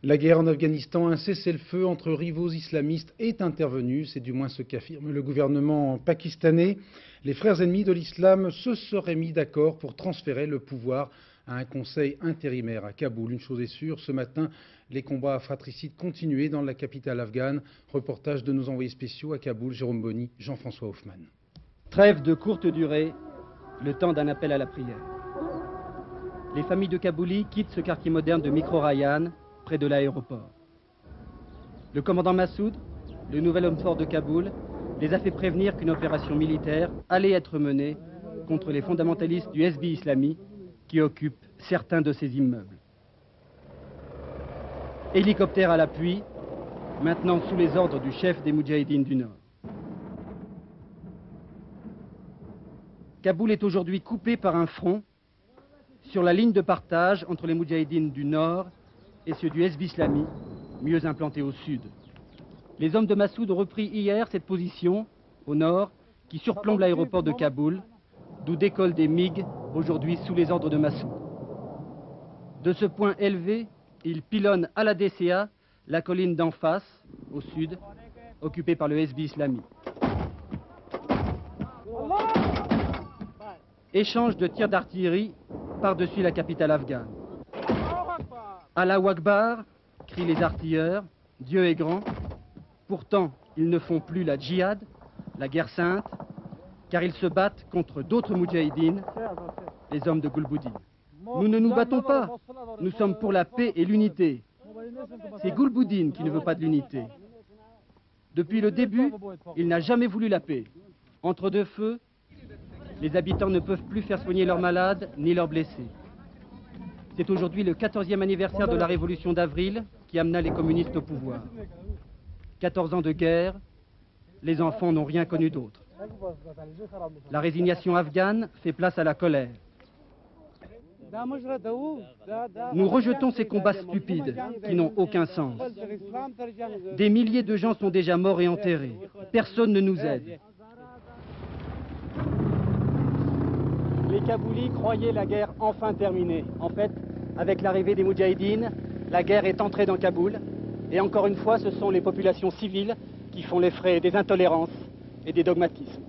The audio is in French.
La guerre en Afghanistan, un cessez-le-feu entre rivaux islamistes est intervenu, c'est du moins ce qu'affirme le gouvernement pakistanais. Les frères ennemis de l'islam se seraient mis d'accord pour transférer le pouvoir à un conseil intérimaire à Kaboul. Une chose est sûre, ce matin, les combats fratricides continuaient dans la capitale afghane. Reportage de nos envoyés spéciaux à Kaboul, Jérôme Bonny, Jean-François Hoffman. Trêve de courte durée, le temps d'un appel à la prière. Les familles de Kaboulis quittent ce quartier moderne de Micro-Rayan, près de l'aéroport. Le commandant Massoud, le nouvel homme fort de Kaboul, les a fait prévenir qu'une opération militaire allait être menée contre les fondamentalistes du Hezbi Islami qui occupent certains de ces immeubles. Hélicoptère à l'appui, maintenant sous les ordres du chef des Moudjahidines du Nord. Kaboul est aujourd'hui coupé par un front sur la ligne de partage entre les Moudjahidines du Nord et ceux du Hezbi Islami, mieux implantés au sud. Les hommes de Massoud ont repris hier cette position, au nord, qui surplombe l'aéroport de Kaboul, d'où décollent des MiG, aujourd'hui sous les ordres de Massoud. De ce point élevé, ils pilonnent à la DCA la colline d'en face, au sud, occupée par le Hezbi Islami. Échange de tirs d'artillerie par-dessus la capitale afghane. Allahu Akbar, crient les artilleurs, Dieu est grand. Pourtant, ils ne font plus la djihad, la guerre sainte, car ils se battent contre d'autres moudjahidines, les hommes de Gulbuddin. Nous ne nous battons pas, nous sommes pour la paix et l'unité. C'est Gulbuddin qui ne veut pas de l'unité. Depuis le début, il n'a jamais voulu la paix. Entre deux feux, les habitants ne peuvent plus faire soigner leurs malades ni leurs blessés. C'est aujourd'hui le 14e anniversaire de la révolution d'avril qui amena les communistes au pouvoir. 14 ans de guerre, les enfants n'ont rien connu d'autre. La résignation afghane fait place à la colère. Nous rejetons ces combats stupides qui n'ont aucun sens. Des milliers de gens sont déjà morts et enterrés. Personne ne nous aide. Les Kaboulis croyaient la guerre enfin terminée. En fait, avec l'arrivée des Moudjahidines, la guerre est entrée dans Kaboul. Et encore une fois, ce sont les populations civiles qui font les frais des intolérances et des dogmatismes.